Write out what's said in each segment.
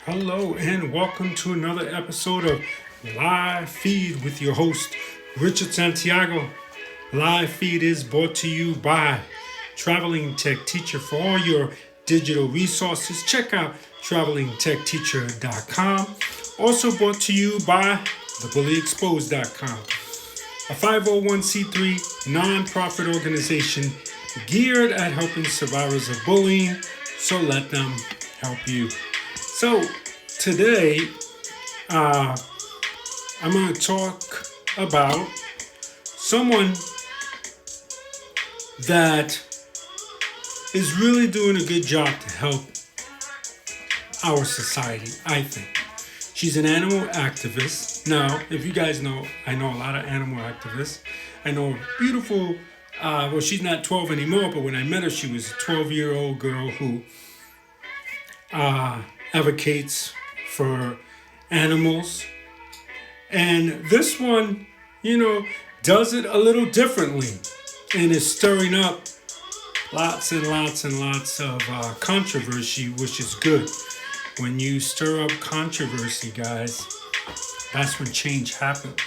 Hello and welcome to another episode of Live Feed with your host, Richard Santiago. Live Feed is brought to you by Traveling Tech Teacher. For all your digital resources, check out travelingtechteacher.com. Also brought to you by thebullyexposed.com, a 501c3 nonprofit organization geared at helping survivors of bullying, so let them help you. So today, I'm going to talk about someone that is really doing a good job to help our society, I think. She's an animal activist. Now, if you guys know, I know a lot of animal activists. I know a beautiful, well, she's not 12 anymore, but when I met her, she was a 12-year-old girl who advocates for animals. And this one, does it a little differently and is stirring up lots and lots and lots of controversy, which is good. When you stir up controversy, guys, that's when change happens.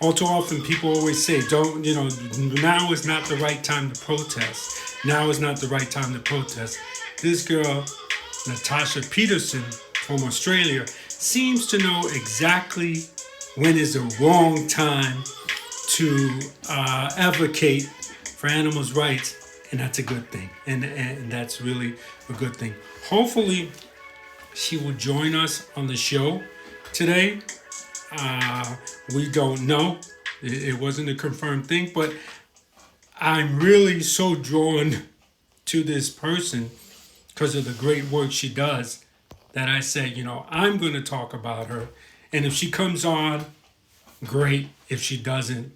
All too often people always say, now is not the right time to protest. Now is not the right time to protest. This girl, Natasha Peterson from Australia, seems to know exactly when is the wrong time to advocate for animals' rights, and that's a good thing. And that's really a good thing. Hopefully, she will join us on the show today. We don't know. It wasn't a confirmed thing, but I'm really so drawn to this person because of the great work she does that I said, I'm going to talk about her. And if she comes on, great. If she doesn't,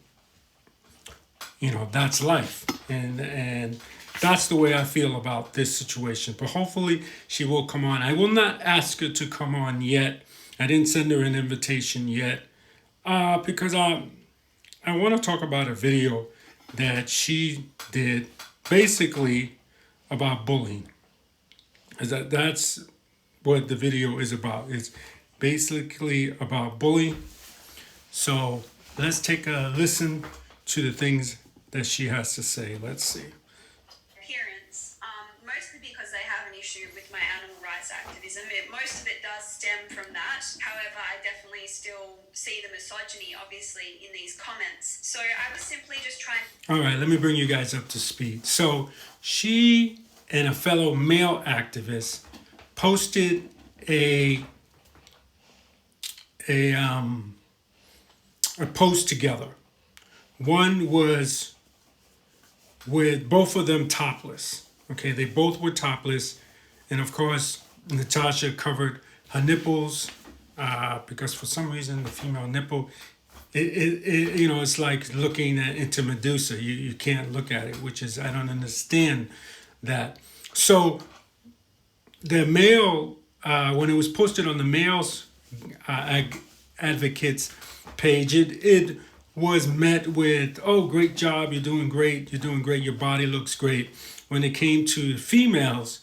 that's life. And that's the way I feel about this situation. But hopefully she will come on. I will not ask her to come on yet. I didn't send her an invitation yet because I want to talk about a video that she did basically about bullying. That's what the video is about. It's basically about bullying. So let's take a listen to the things that she has to say. Let's see. Appearance, mostly because they have an issue with my animal rights activism. Most of it does stem from that. However, I definitely still see the misogyny, obviously, in these comments. So I was simply just trying... All right, let me bring you guys up to speed. So she and a fellow male activist posted a post together. One was with both of them topless. Okay, they both were topless, and of course Natasha covered her nipples because for some reason the female nipple, it's like looking into Medusa. You can't look at it, which is, I don't understand that. So the male, when it was posted on the male's advocates page, it was met with, oh, great job, you're doing great, your body looks great. When it came to females,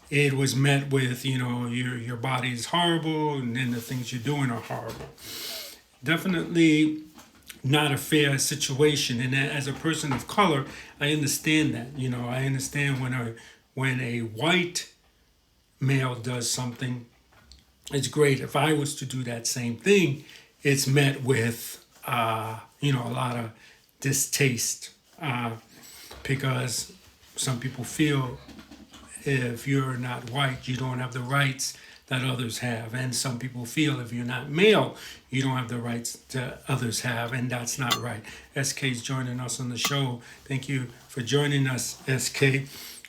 it was met with, your body is horrible and then the things you're doing are horrible. Definitely not a fair situation. And as a person of color, I understand that. I understand when a white male does something, it's great. If I was to do that same thing, it's met with a lot of distaste because some people feel if you're not white, you don't have the rights that others have. And some people feel if you're not male, you don't have the rights that others have. And that's not right. SK's joining us on the show. Thank you for joining us, SK.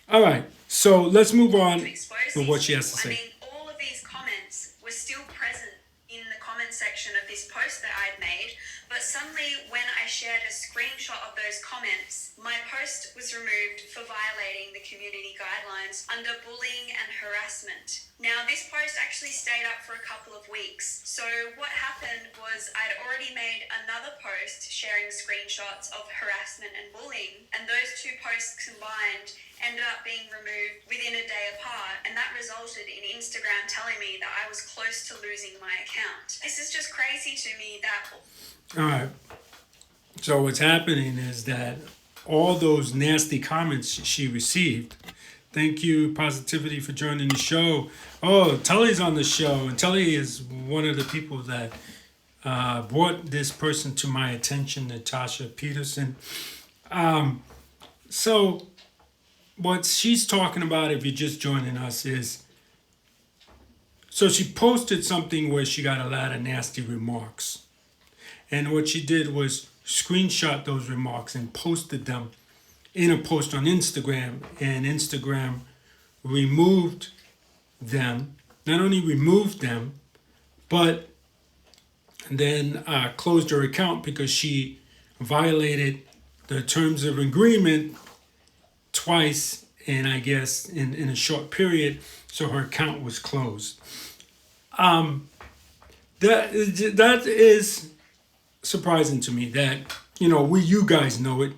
All right, so let's move on with what she has to say. All of these comments were still present in the comment section of this post that I'd made, but suddenly when I shared a screenshot of those comments, my post was removed for violating the community guidelines under bullying and harassment. Now, this post actually stayed up for a couple of weeks. So what happened was I'd already made another post sharing screenshots of harassment and bullying, and those two posts combined ended up being removed within a day apart, and that resulted in Instagram telling me that I was close to losing my account. This is just crazy to me that... All right. So what's happening is that all those nasty comments she received. Thank you, Positivity, for joining the show. Oh, Tully's on the show, and Tully is one of the people that brought this person to my attention, Natasha Peterson. So what she's talking about, if you're just joining us, is so she posted something where she got a lot of nasty remarks. And what she did was screenshot those remarks and posted them in a post on Instagram. And Instagram removed them, not only removed them, but then closed her account because she violated the terms of agreement twice, and I guess in a short period, so her account was closed. That is surprising to me that, you guys know it.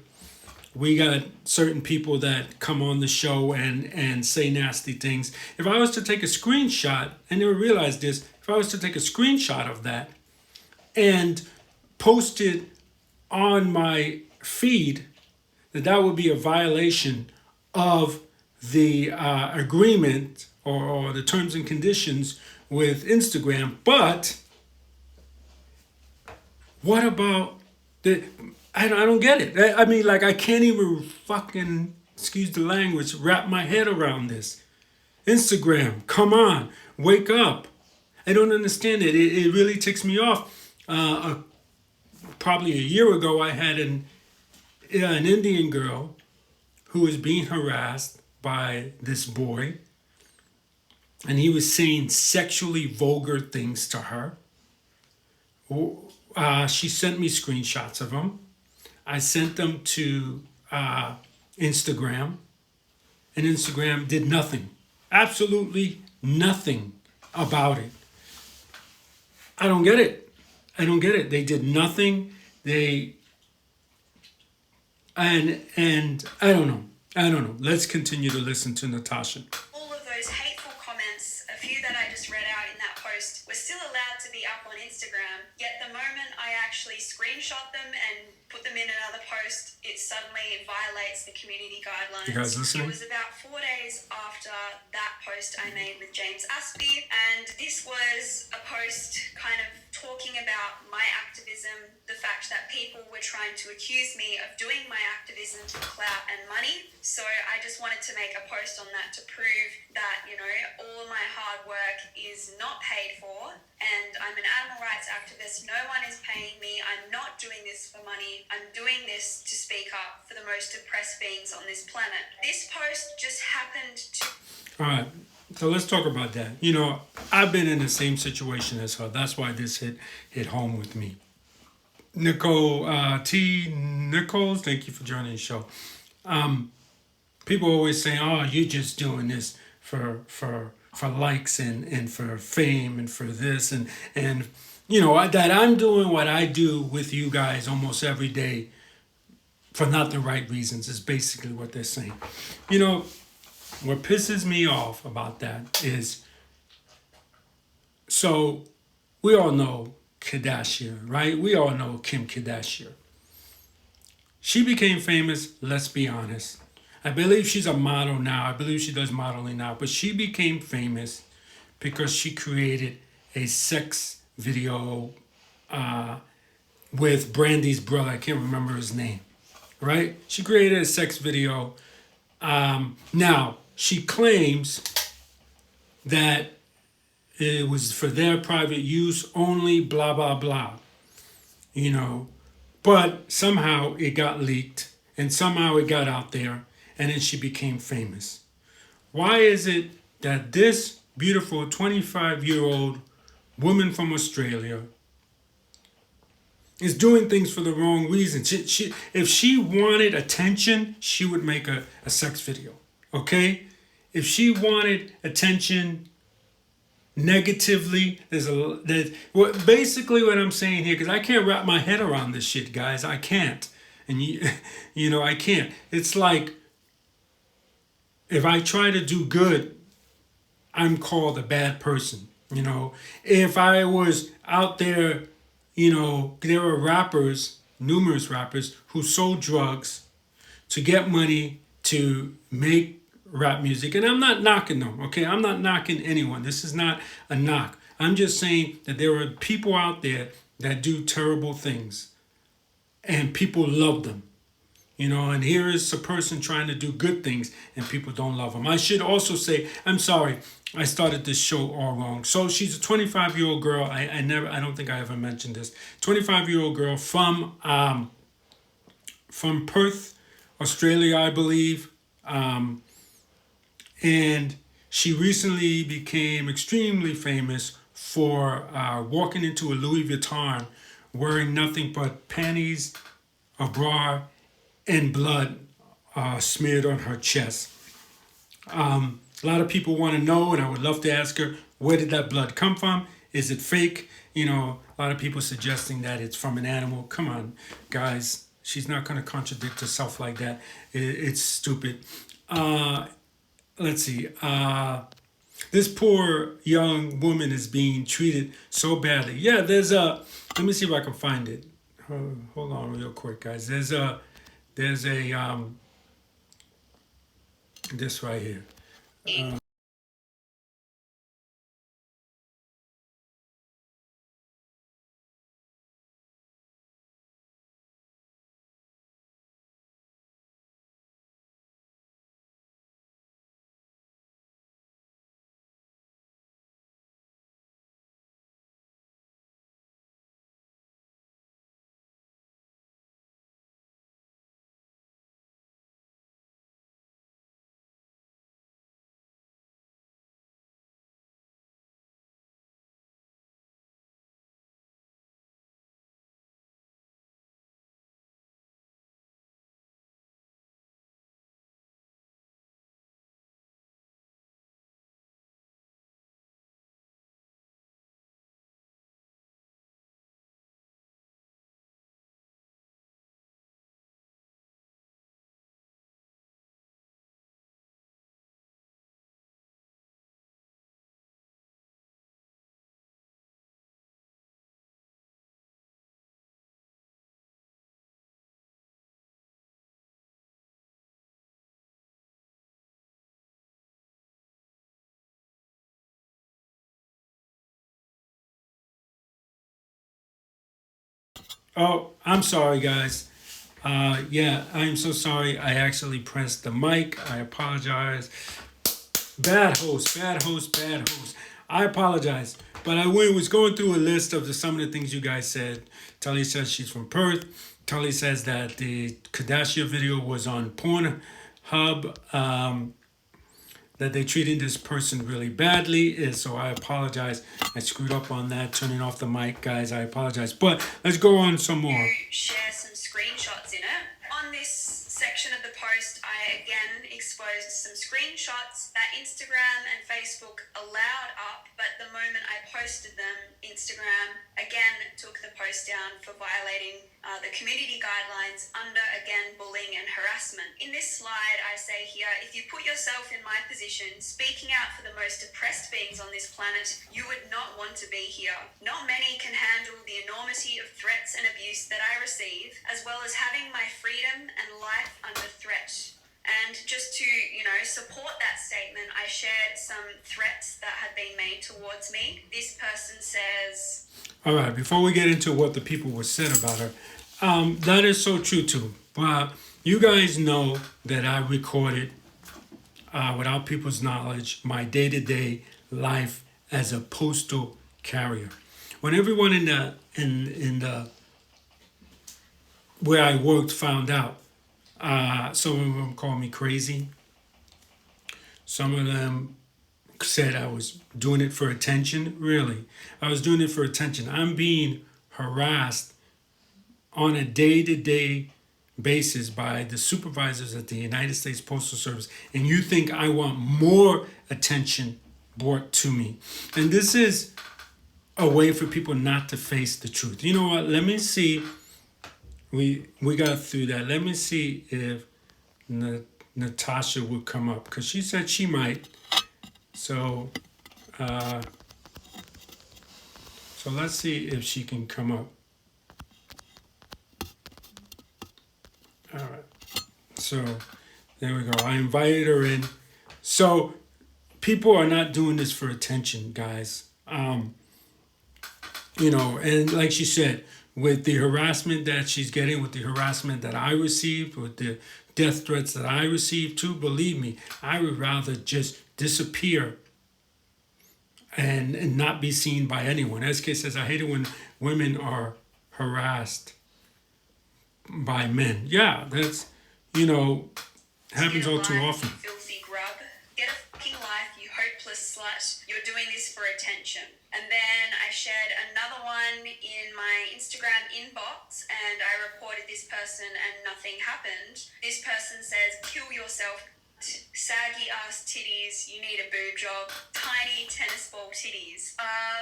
We got certain people that come on the show and say nasty things. If I was to take a screenshot, I never realized this, if I was to take a screenshot of that and post it on my feed, that would be a violation of the agreement or the terms and conditions with Instagram. But what about the... I don't get it. I mean, like, I can't even fucking, excuse the language, wrap my head around this. Instagram, come on, wake up. I don't understand it. It really ticks me off. Probably a year ago, I had an Indian girl who was being harassed by this boy, and he was saying sexually vulgar things to her. She sent me screenshots of them. I sent them to Instagram, and Instagram did nothing. Absolutely nothing about it. I don't get it. They did nothing. And I don't know. Let's continue to listen to Natasha. All of those hateful comments, a few that I just read out in that post, were still allowed to be up on Instagram. Yet the moment I actually screenshot them and put them in another post, it suddenly violates the community guidelines. You guys listening? It was about 4 days after that post I made with James Aspey, and this was a post kind of talking about my activism, the fact that people were trying to accuse me of doing my activism for clout and money. So I just wanted to make a post on that to prove that, all of my hard work is not paid for, and I'm an animal rights activist. No one is paying me. I'm not doing this for money. I'm doing this to speak up for the most oppressed beings on this planet. This post just happened to... All right. So let's talk about that. I've been in the same situation as her. That's why this hit home with me. Nicole Nichols, thank you for joining the show. People always say, "Oh, you're just doing this for likes and for fame and for this and that I'm doing what I do with you guys almost every day for not the right reasons," is basically what they're saying. What pisses me off about that is, so we all know Kardashian, right? We all know Kim Kardashian. She became famous, let's be honest. I believe she's a model now. I believe she does modeling now. But she became famous because she created a sex video with Brandy's brother. I can't remember his name, right? She created a sex video. Now, she claims that it was for their private use only, blah, blah, blah. But somehow it got leaked and somehow it got out there and then she became famous. Why is it that this beautiful 25-year-old woman from Australia is doing things for the wrong reason? If she wanted attention, she would make a sex video, okay? If she wanted attention negatively, basically what I'm saying here, because I can't wrap my head around this shit, guys. I can't. And I can't. It's like if I try to do good, I'm called a bad person. If I was out there, there are rappers, numerous rappers, who sold drugs to get money to make rap music. And I'm not knocking them, okay? I'm not knocking anyone. This is not a knock. I'm just saying that there are people out there that do terrible things and people love them. And here is a person trying to do good things and people don't love them. I should also say, I'm sorry, I started this show all wrong. So she's a 25-year-old girl. I don't think I ever mentioned this. 25-year-old girl from Perth, Australia, I believe. And she recently became extremely famous for walking into a Louis Vuitton wearing nothing but panties, a bra, and blood smeared on her chest. A lot of people want to know, and I would love to ask her, where did that blood come from? Is it fake? A lot of people suggesting that it's from an animal. Come on, guys. She's not going to contradict herself like that. It's stupid. Let's see. This poor young woman is being treated so badly. Yeah, let me see if I can find it. Hold on real quick, guys. There's a, this right here. Oh, I'm sorry, guys. Yeah, I'm so sorry. I actually pressed the mic. I apologize. Bad host, bad host, bad host. I apologize. But I was going through a list of some of the things you guys said. Tully says she's from Perth. Tully says that the Kardashian video was on Pornhub. That they treated this person really badly. So I apologize. I screwed up on that, turning off the mic, guys. I apologize. But let's go on some more. Share some screenshots in it. On this section of the post, I again exposed some screenshots that Instagram and Facebook allowed up, but the moment I posted them, Instagram again took the post down for violating the community guidelines under, again, bullying and harassment. In this slide, I say here, if you put yourself in my position, speaking out for the most oppressed beings on this planet, you would not want to be here. Not many can handle the enormity of threats and abuse that I receive, as well as having my freedom and life under threat. And just to, support that statement, I shared some threats that had been made towards me. This person says... All right, before we get into what the people were said about her, that is so true too. But you guys know that I recorded, without people's knowledge, my day-to-day life as a postal carrier. When everyone in the where I worked found out, some of them called me crazy. Some of them said I was doing it for attention. Really, I was doing it for attention. I'm being harassed on a day-to-day basis by the supervisors at the United States Postal Service, and you think I want more attention brought to me. And this is a way for people not to face the truth. You know what? Let me see. We got through that. Let me see if Natasha would come up because she said she might. So, uh, so let's see if she can come up. All right. So there we go. I invited her in. So people are not doing this for attention, guys. And like she said, with the harassment that she's getting, with the harassment that I received, with the death threats that I received too, believe me, I would rather just disappear and not be seen by anyone. SK says, I hate it when women are harassed by men. Yeah, that's, happens all too often. Filthy grub. Get a fucking life, you hopeless slut. You're doing this for attention. And then I shared another one in my Instagram inbox and I reported this person and nothing happened. This person says, kill yourself. Saggy ass titties, you need a boob job, tiny tennis ball titties.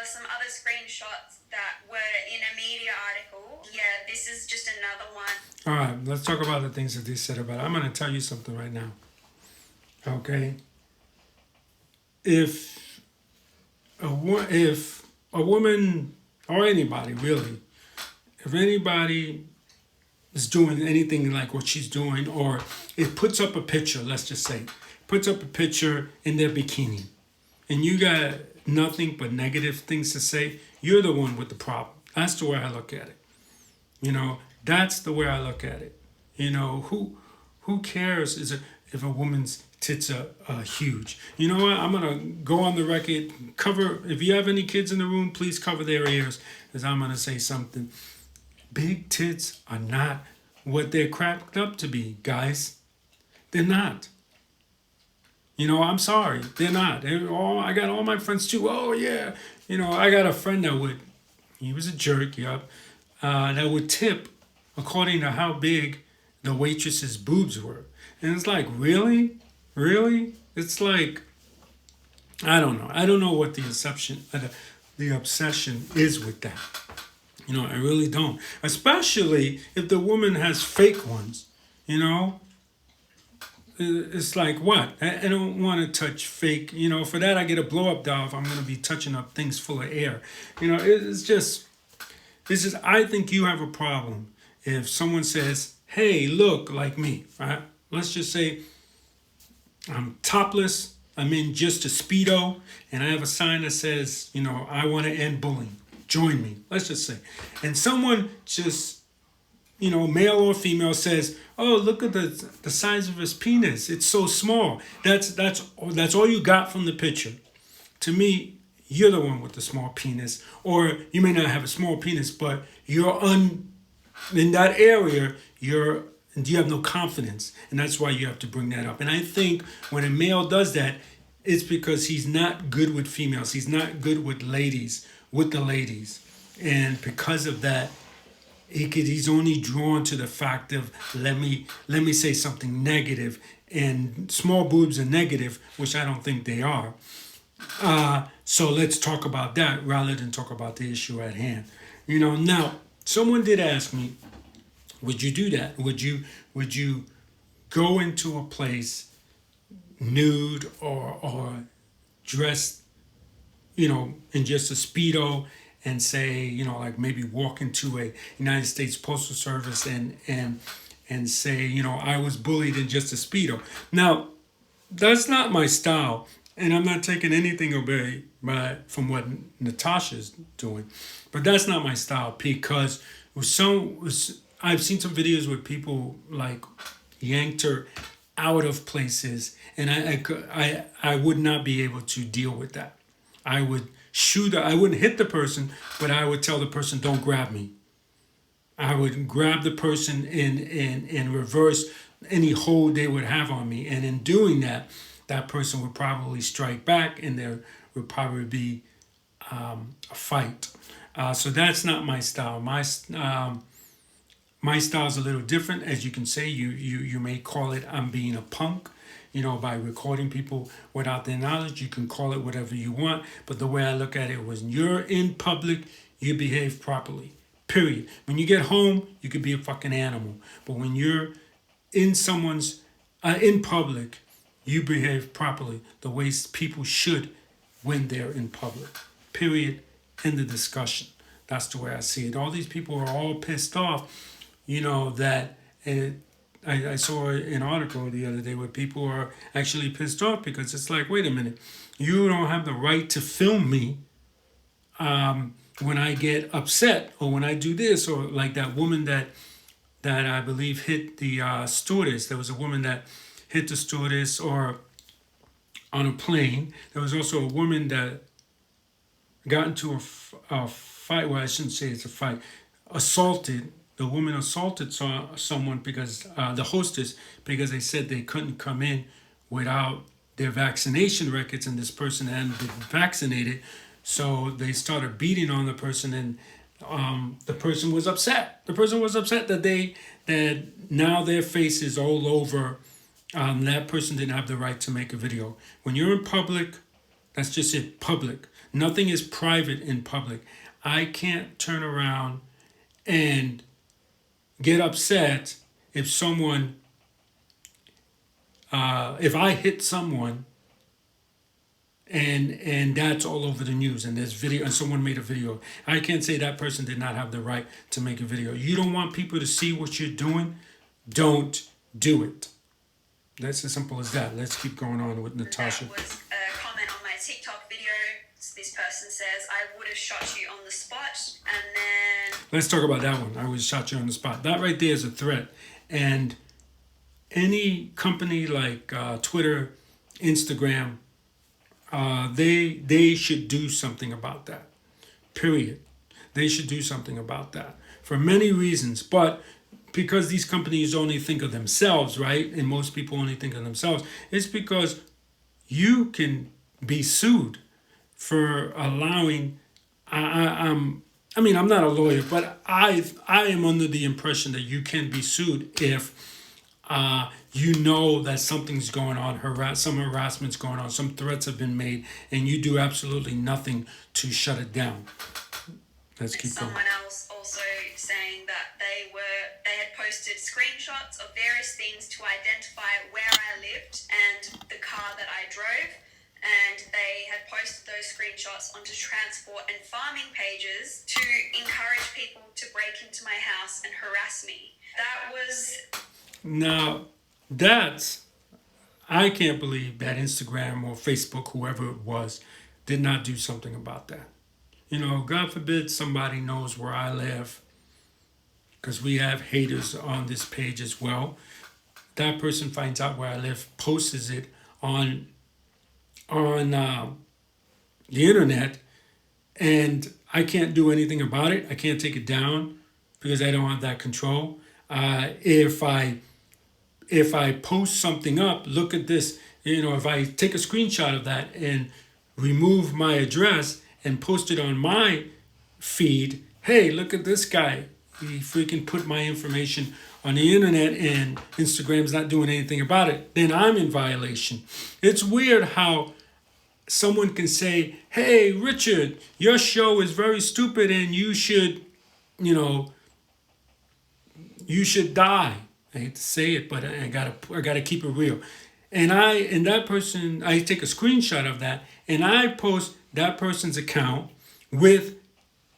Some other screenshots that were in a media article. Yeah, this is just another one. All right, let's talk about the things that they said about it. I'm going to tell you something right now. Okay? If a woman, or anybody really, if anybody is doing anything like what she's doing, or it puts up a picture, let's just say, puts up a picture in their bikini, and you got nothing but negative things to say, you're the one with the problem. That's the way I look at it. That's the way I look at it. Who cares if a woman's tits are huge? You know what? I'm going to go on the record, if you have any kids in the room, please cover their ears, because I'm going to say something. Big tits are not what they're cracked up to be, guys. They're not. I'm sorry. They're not. I got all my friends too. Oh, yeah. I got a friend he was a jerk, yep, that would tip according to how big the waitress's boobs were. And it's like, really? Really? It's like, I don't know. I don't know what the obsession is with that. I really don't. Especially if the woman has fake ones. It's like, what? I don't want to touch fake. For that I get a blow-up doll if I'm going to be touching up things full of air. It's just, I think you have a problem if someone says, hey, look, like me, right? Let's just say I'm topless, I'm in just a Speedo, and I have a sign that says, I want to end bullying. Join me, let's just say. And someone just, male or female says, oh, look at the size of his penis. It's so small. That's all you got from the picture. To me, you're the one with the small penis. Or you may not have a small penis, but you're in that area, you have no confidence. And that's why you have to bring that up. And I think when a male does that, it's because he's not good with females. He's not good with the ladies. And because of that, he's only drawn to the fact of, let me say something negative. And small boobs are negative, which I don't think they are. So let's talk about that rather than talk about the issue at hand. Now, someone did ask me, would you do that? Would you go into a place nude or dressed, in just a Speedo and say, like maybe walk into a United States Postal Service and say, I was bullied in just a Speedo. Now, that's not my style, and I'm not taking anything away from what Natasha's doing, but that's not my style because I've seen some videos where people like yanked her out of places, and I would not be able to deal with that. I would shoot her. I wouldn't hit the person, but I would tell the person, don't grab me. I would grab the person and reverse any hold they would have on me. And in doing that, that person would probably strike back and there would probably be a fight. So that's not my style. My style is a little different. As you can say, you may call it I'm being a punk. By recording people without their knowledge, you can call it whatever you want. But the way I look at it was, you're in public, you behave properly. Period. When you get home, you could be a fucking animal. But when you're in someone's in public, you behave properly the way people should when they're in public. Period. End the discussion. That's the way I see it. All these people are all pissed off, that. And I saw an article the other day where people are actually pissed off because it's like, wait a minute, you don't have the right to film me when I get upset or when I do this, or like that woman that I believe hit the stewardess. There was a woman that hit the stewardess or on a plane. There was also a woman that got into a fight. Well, I shouldn't say it's a fight. Assaulted. The woman assaulted someone because the hostess, because they said they couldn't come in without their vaccination records, and this person hadn't been vaccinated. So they started beating on the person, and the person was upset. The person was upset that now their face is all over. That person didn't have the right to make a video. When you're in public, that's just it, public. Nothing is private in public. I can't turn around and get upset if if I hit someone and that's all over the news and there's video and someone made a video. I can't say that person did not have the right to make a video. You don't want people to see what you're doing, don't do it. That's as simple as that. Let's keep going on with Natasha. That was a comment on my TikTok video. This person says, I would have shot you on the spot. And then... Let's talk about that one. I would have shot you on the spot. That right there is a threat. And any company like Twitter, Instagram, they should do something about that. Period. They should do something about that. For many reasons. But because these companies only think of themselves, right? And most people only think of themselves. It's because you can be sued for allowing. I'm not a lawyer, but I am under the impression that you can be sued if you know that something's going on, some harassment's going on, some threats have been made, and you do absolutely nothing to shut it down. Let's keep going. Someone else also saying that they had posted screenshots of various things to identify where I lived and the car that I drove, and they had posted those screenshots onto transport and farming pages to encourage people to break into my house and harass me. That was... Now, I can't believe that Instagram or Facebook, whoever it was, did not do something about that. God forbid somebody knows where I live, because we have haters on this page as well. That person finds out where I live, posts it on the internet, and I can't do anything about it. I can't take it down because I don't have that control. If I post something up, look at this, if I take a screenshot of that and remove my address and post it on my feed, hey, look at this guy. He freaking put my information on the internet and Instagram's not doing anything about it. Then I'm in violation. It's weird how someone can say, hey, Richard, your show is very stupid and you should die. I hate to say it, but I gotta keep it real. And that person, I take a screenshot of that and I post that person's account with,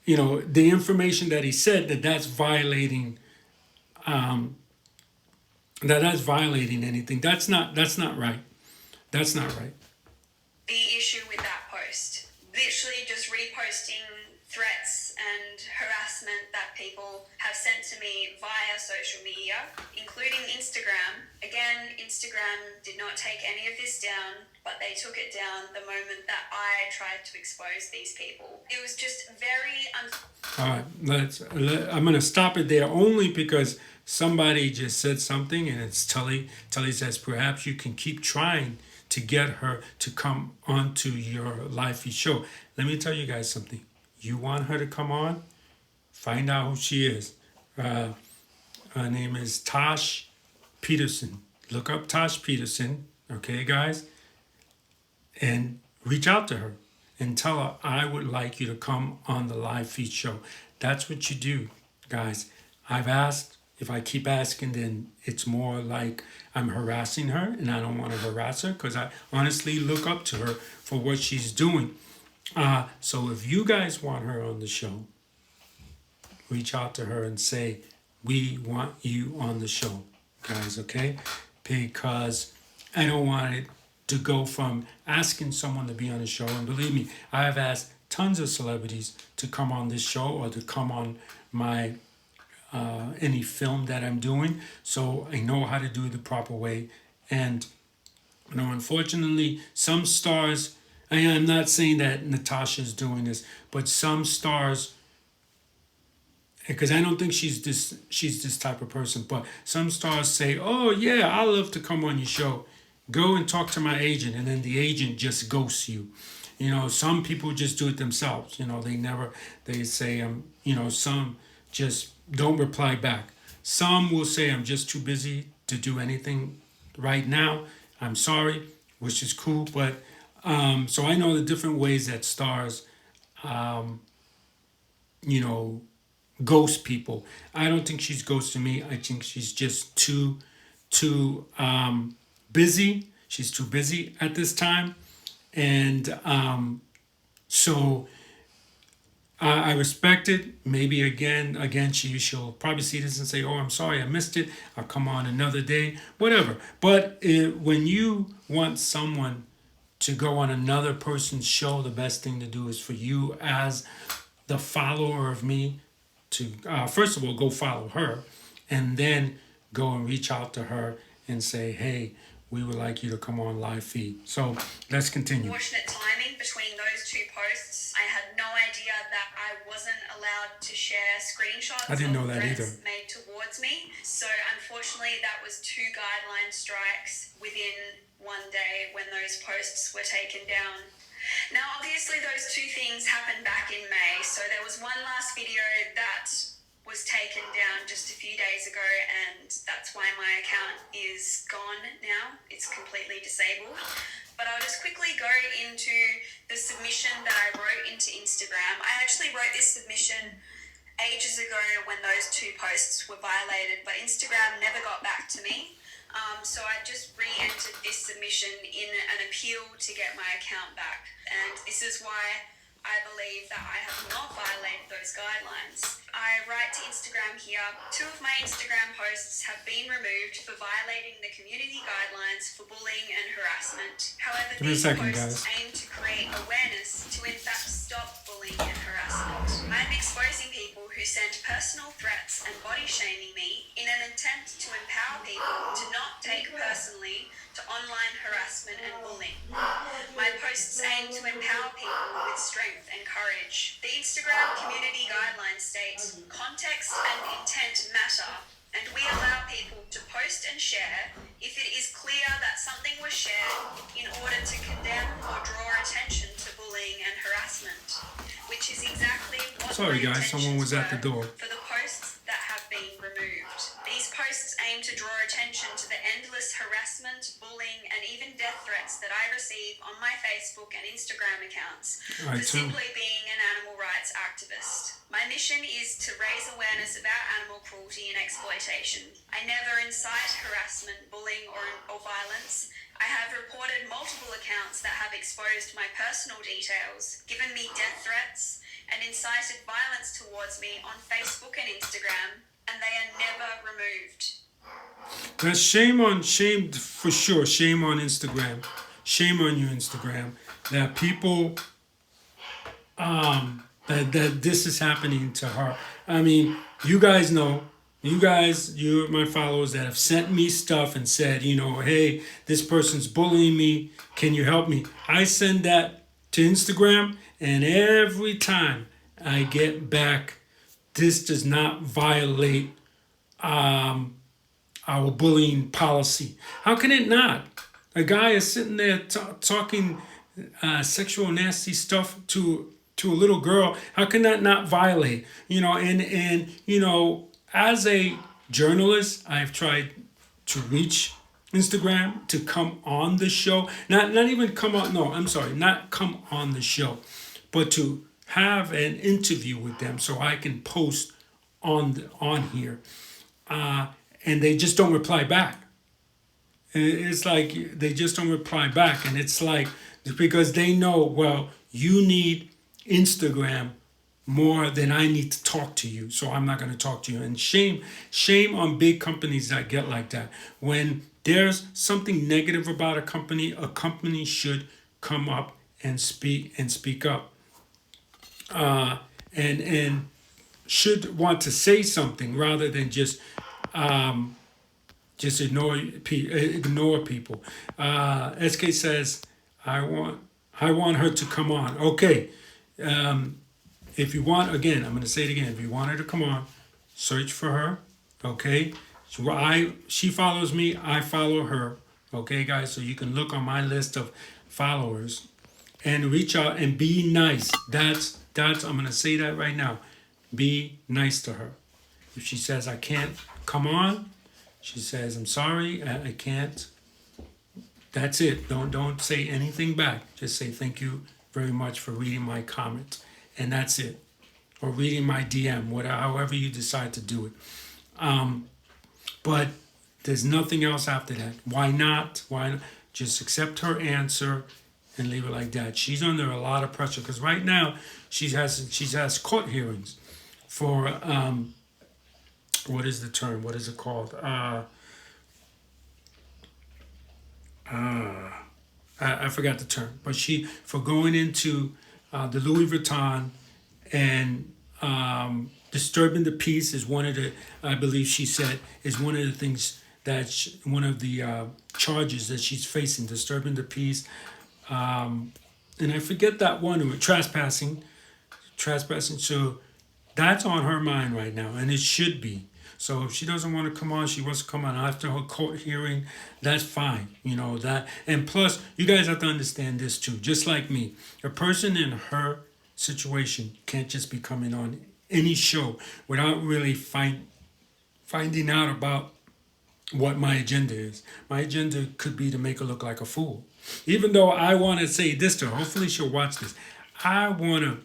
the information that he said that's violating, that's violating anything. That's not right. That's not right. The issue with that post, literally just reposting threats and harassment that people have sent to me via social media, including Instagram. Again, Instagram did not take any of this down, but they took it down the moment that I tried to expose these people. It was just very... All right, I'm going to stop it there only because somebody just said something, and it's Tully. Tully says, perhaps you can keep trying to get her to come onto your live feed show. Let me tell you guys something. You want her to come on? Find out who she is. Her name is Tash Peterson. Look up Tash Peterson, okay, guys? And reach out to her and tell her, I would like you to come on the live feed show. That's what you do, guys. I've asked If I keep asking, then it's more like I'm harassing her, and I don't want to harass her because I honestly look up to her for what she's doing. So if you guys want her on the show, reach out to her and say, we want you on the show, guys, okay? Because I don't want it to go from asking someone to be on the show. And believe me, I have asked tons of celebrities to come on this show or to come on my any film that I'm doing. So I know how to do it the proper way. And unfortunately, some stars, I'm not saying that Natasha's doing this, but some stars, because I don't think she's this type of person, but some stars say, oh yeah, I love to come on your show. Go and talk to my agent, and then the agent just ghosts you. Some people just do it themselves. They say, some just don't reply back. Some will say, I'm just too busy to do anything right now. I'm sorry, which is cool. But so I know the different ways that stars, ghost people. I don't think she's ghosting me. I think she's just too busy. She's too busy at this time. And so I respect it. Maybe again, she'll probably see this and say, "Oh, I'm sorry, I missed it. I'll come on another day, whatever." But when you want someone to go on another person's show, the best thing to do is for you as the follower of me to first of all go follow her, and then go and reach out to her and say, "Hey, we would like you to come on live feed." So let's continue. Fortunate timing between those two posts. I had no idea that I wasn't allowed to share screenshots I didn't know of that threats either. made towards me. So unfortunately, that was 2 guideline strikes within one day when those posts were taken down. Now, obviously, those 2 things happened back in May. So there was one last video that was taken down just a few days ago, and that's why my account is gone now. It's completely disabled. But I'll just quickly go into the submission that I wrote into Instagram. I actually wrote this submission ages ago when those 2 posts were violated, but Instagram never got back to me. So I just re-entered this submission in an appeal to get my account back. And this is why I believe that I have not violated those guidelines. I write to Instagram here. 2 of my Instagram posts have been removed for violating the community guidelines for bullying and harassment. However, these posts aim to create awareness to in fact stop bullying and harassment. I'm exposing people who send personal threats and body shaming me in an attempt to empower people to not take personally to online harassment and bullying. My posts aim to empower people with strength and courage. The Instagram community guidelines state, context and intent matter, and we allow people to post and share if it is clear that something was shared in order to condemn or draw attention to bullying and harassment, which is exactly what Sorry guys, someone was at the door. For the posts that have been removed. These posts aim to draw attention to the endless harassment, bullying, and even death threats that I receive on my Facebook and Instagram accounts for simply being an animal rights activist. My mission is to raise awareness about animal cruelty and exploitation. I never incite harassment, bullying, or violence. I have reported multiple accounts that have exposed my personal details, given me death threats, and incited violence towards me on Facebook and Instagram, and they are never removed. That's shame for sure. Shame on Instagram. Shame on you, Instagram. That people, that this is happening to her. I mean, you guys know. You're my followers that have sent me stuff and said, hey, this person's bullying me. Can you help me? I send that to Instagram, and every time I get back, this does not violate our bullying policy. How can it not? A guy is sitting there talking sexual nasty stuff to a little girl. How can that not violate? As a journalist, I've tried to reach Instagram to come on the show. Not even come on. No, I'm sorry, not come on the show, but to have an interview with them so I can post on here. and they just don't reply back. It's like they just don't reply back, and it's like it's because they know, well, you need Instagram more than I need to talk to you, so I'm not going to talk to you. And shame on big companies that get like that. When there's something negative about a company should come up and speak up, and should want to say something rather than just ignore people. SK says, I want her to come on. Okay, if you want, again, I'm going to say it again. If you want her to come on, search for her. Okay, so she follows me, I follow her. Okay, guys, so you can look on my list of followers and reach out and be nice. That's I'm going to say that right now. Be nice to her. If she says I can't come on, she says I'm sorry, I can't. That's it. Don't say anything back. Just say thank you very much for reading my comment, and that's it. Or reading my DM, whatever, however you decide to do it. But there's nothing else after that. Why not? Why not? Just accept her answer and leave it like that. She's under a lot of pressure because right now she has court hearings for what is the term? What is it called? I forgot the term, but for going into the Louis Vuitton and disturbing the peace is one of the, I believe she said, is one of the things one of the charges that she's facing, disturbing the peace. And I forget that one, trespassing. So that's on her mind right now, and it should be. So if she doesn't want to come on, she wants to come on after her court hearing, that's fine. You know, that. And plus, you guys have to understand this too. Just like me, a person in her situation can't just be coming on any show without really finding out about what my agenda is. My agenda could be to make her look like a fool. Even though I want to say this to her, hopefully she'll watch this. I want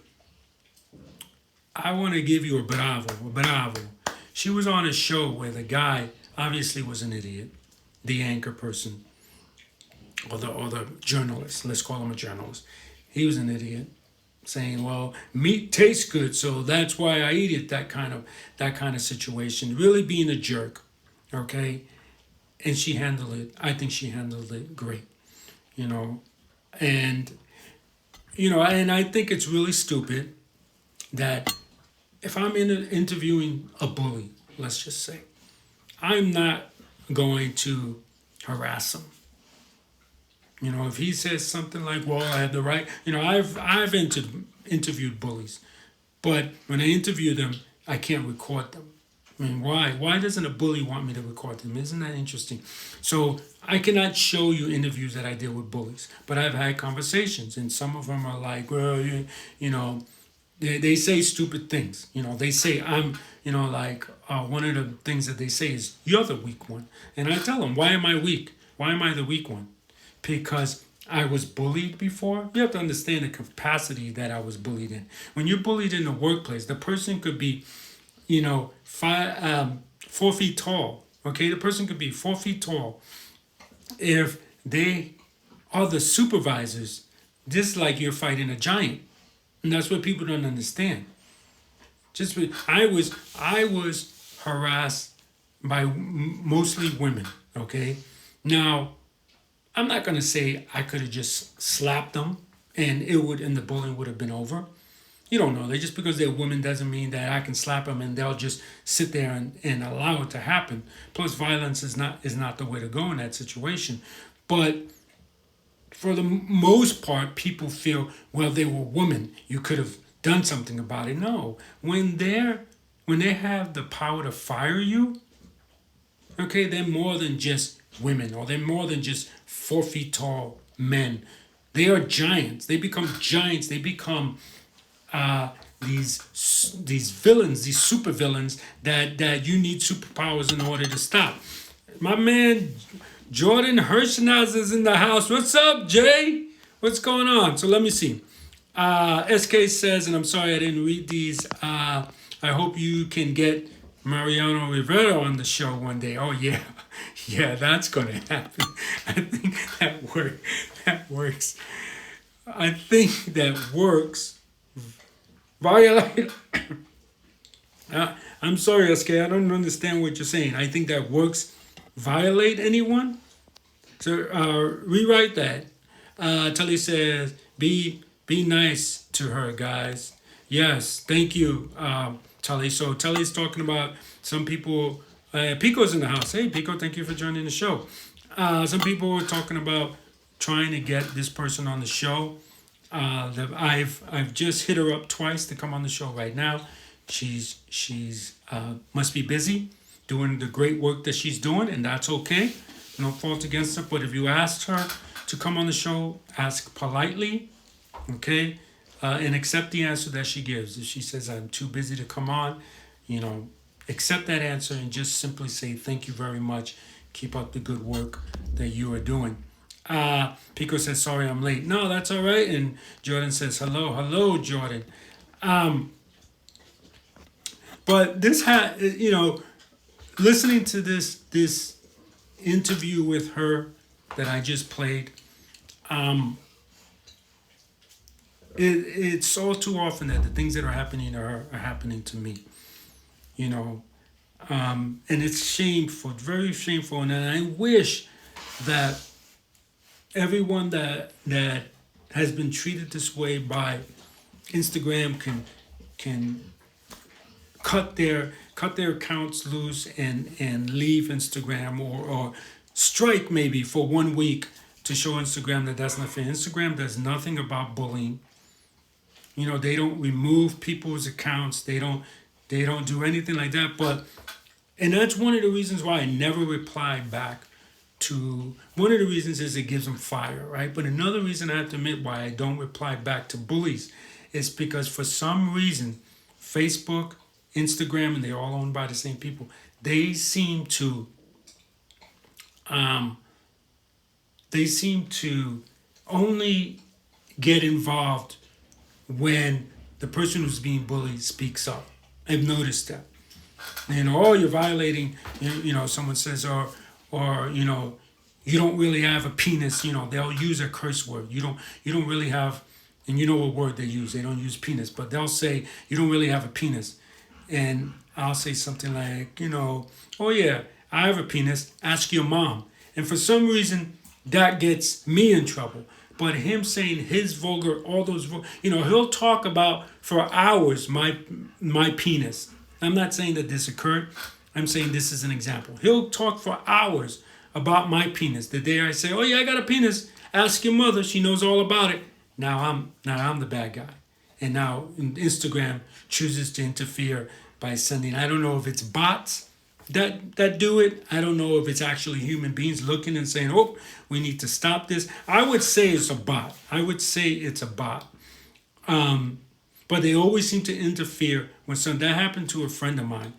to give you a bravo. She was on a show where the guy obviously was an idiot, the anchor person, or the journalist. Let's call him a journalist. He was an idiot, saying, "Well, meat tastes good, so that's why I eat it." That kind of situation. Really being a jerk, okay. And she handled it. I think she handled it great, you know, and and I think it's really stupid that if I'm interviewing a bully, let's just say, I'm not going to harass him. You know, if he says something like, "Well, I have the right," I've interviewed bullies, but when I interview them, I can't record them. I mean, why? Why doesn't a bully want me to record them? Isn't that interesting? So I cannot show you interviews that I did with bullies, but I've had conversations, and some of them are like, well, they say stupid things. They say one of the things that they say is, "You're the weak one." And I tell them, why am I weak? Why am I the weak one? Because I was bullied before. You have to understand the capacity that I was bullied in. When you're bullied in the workplace, the person could be, 4 feet tall. Okay, the person could be 4 feet tall. If they are the supervisors, just like you're fighting a giant. And that's what people don't understand. I was harassed by mostly women. Okay, now I'm not gonna say I could have just slapped them and the bullying would have been over. You don't know. Just because they're women doesn't mean that I can slap them and they'll just sit there and allow it to happen. Plus, violence is not the way to go in that situation. But for the most part, people feel, well, they were women. You could have done something about it. No, when they have the power to fire you, okay, they're more than just women, or they're more than just 4 feet tall men. They are giants. They become giants. They become these villains, these super villains that you need superpowers in order to stop. My man Jordan Hirschnaz is in the house. What's up, Jay? What's going on? So let me see. SK says, and I'm sorry I didn't read these. I hope you can get Mariano Rivera on the show one day. Oh yeah, yeah, that's gonna happen. I think that works. I think that works. Violate. I'm sorry, SK. I don't understand what you're saying. I think that works. Violate anyone? So rewrite that. Tully says, be nice to her, guys. Yes, thank you, Tully. So Tully's talking about some people. Pico's in the house. Hey, Pico, thank you for joining the show. Some people were talking about trying to get this person on the show. I've just hit her up twice to come on the show right now. She's must be busy doing the great work that she's doing, and that's okay. No fault against her. But if you asked her to come on the show, ask politely, okay, and accept the answer that she gives. If she says I'm too busy to come on, you know, accept that answer and just simply say thank you very much. Keep up the good work that you are doing. Pico says sorry I'm late. No, that's all right. And Jordan says hello, Jordan. But this had, you know, listening to this interview with her that I just played, it's all too often that the things that are happening to her are happening to me, you know, and it's shameful, very shameful, and I wish that everyone that has been treated this way by Instagram can cut their accounts loose and leave Instagram or strike maybe for 1 week to show Instagram that that's not fair. Instagram does nothing about bullying. You know, they don't remove people's accounts. They don't do anything like that. And that's one of the reasons why I never reply back to. One of the reasons is it gives them fire, right? But another reason I have to admit why I don't reply back to bullies is because for some reason, Facebook, Instagram, and they're all owned by the same people. They seem to only get involved when the person who's being bullied speaks up. I've noticed that. You know, oh, you're violating. You know, someone says, or you know, you don't really have a penis. You know, they'll use a curse word. You don't really have, and you know what word they use. They don't use penis, but they'll say you don't really have a penis. And I'll say something like, you know, oh yeah, I have a penis, ask your mom. And for some reason, that gets me in trouble. But him saying his vulgar, all those, you know, he'll talk about for hours my penis. I'm not saying that this occurred. I'm saying this is an example. He'll talk for hours about my penis. The day I say, oh yeah, I got a penis, ask your mother, she knows all about it. Now I'm the bad guy. And now Instagram chooses to interfere by sending, I don't know if it's bots that do it. I don't know if it's actually human beings looking and saying, oh, we need to stop this. I would say it's a bot. But they always seem to interfere when something that happened to a friend of mine.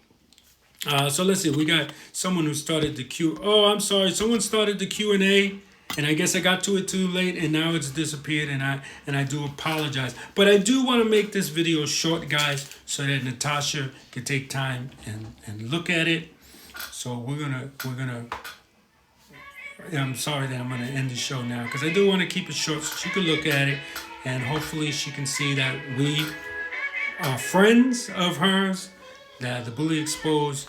So let's see, we got someone who started the Q. Oh, I'm sorry, someone started the Q&A. And I guess I got to it too late, and now it's disappeared, and I do apologize. But I do want to make this video short, guys, so that Natasha can take time and look at it. So we're gonna. I'm sorry that I'm gonna end the show now because I do want to keep it short so she can look at it, and hopefully she can see that we are friends of hers. That the Bully Exposed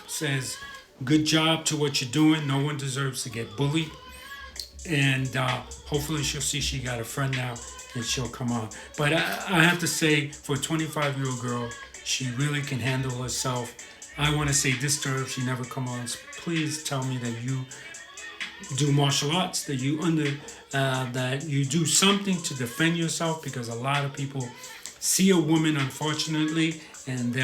says, "Good job to what you're doing. No one deserves to get bullied." And hopefully she'll see she got a friend now and she'll come on. But I have to say, for a 25-year-old girl, she really can handle herself. I want to say this to her if she never come on. Please tell me that you do martial arts, that you do something to defend yourself, because a lot of people see a woman, unfortunately, and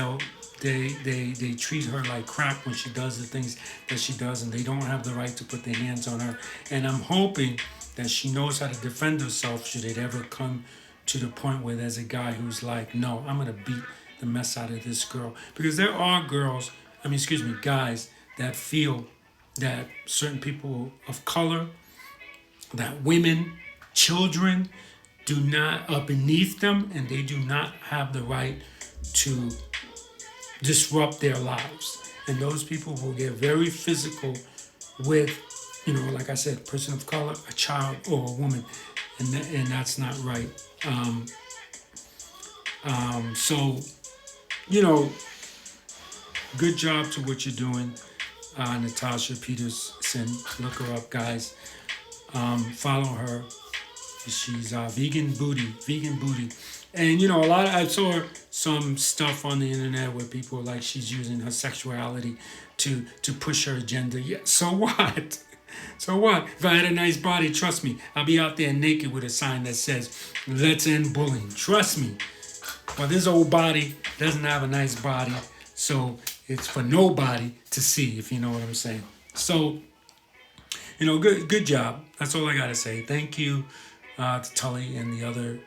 they treat her like crap when she does the things that she does, and they don't have the right to put their hands on her. And I'm hoping that she knows how to defend herself should it ever come to the point where there's a guy who's like, no, I'm going to beat the mess out of this girl. Because there are guys that feel that certain people of color, that women, children are beneath them, and they do not have the right to disrupt their lives. And those people will get very physical with, like I said, a person of color, a child, or a woman. And that's not right. So, you know, good job to what you're doing, Natasha Peterson. Look her up, guys. Follow her. She's vegan booty. And a lot I saw some stuff on the internet where people like she's using her sexuality to push her agenda. Yeah, so what? So what? If I had a nice body, trust me, I'll be out there naked with a sign that says, "Let's end bullying." Trust me. But this old body doesn't have a nice body, so it's for nobody to see, if you know what I'm saying. So, good job. That's all I gotta say. Thank you to Tully and the other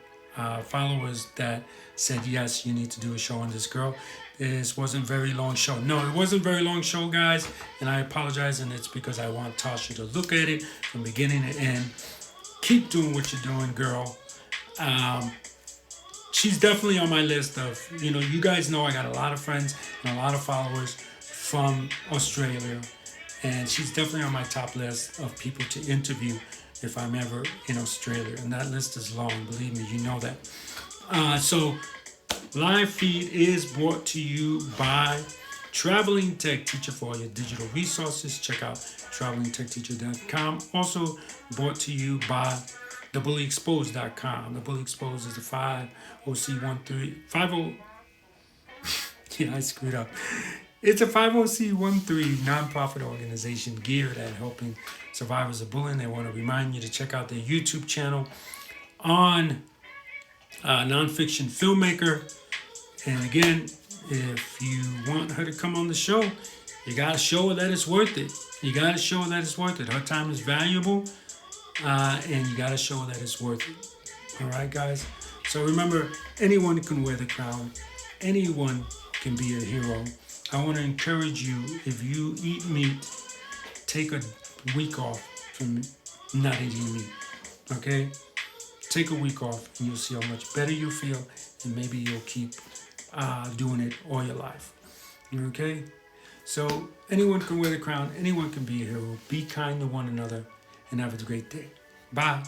followers that said yes, you need to do a show on this girl. This wasn't a very long show. No, it wasn't a very long show, guys, and I apologize. And it's because I want Tasha to look at it from beginning to end. Keep doing what you're doing, girl. She's definitely on my list of, you guys know I got a lot of friends and a lot of followers from Australia. And she's definitely on my top list of people to interview if I'm ever in Australia. And that list is long, believe me, you know that. So, Live Feed is brought to you by Traveling Tech Teacher for all your digital resources. Check out travelingtechteacher.com. Also brought to you by thebullyexposed.com. The Bully Exposed is the 50C13 yeah, I screwed up. It's a 50C13 nonprofit organization geared at helping survivors of bullying. They want to remind you to check out their YouTube channel on nonfiction filmmaker. And again, if you want her to come on the show, you got to show her that it's worth it. You got to show her that it's worth it. Her time is valuable, and you got to show her that it's worth it. All right, guys? So remember, anyone can wear the crown. Anyone can be a hero. I want to encourage you, if you eat meat, take a week off from not eating meat. Okay? Take a week off and you'll see how much better you feel, and maybe you'll keep doing it all your life. Okay? So anyone can wear the crown. Anyone can be a hero. Be kind to one another and have a great day. Bye.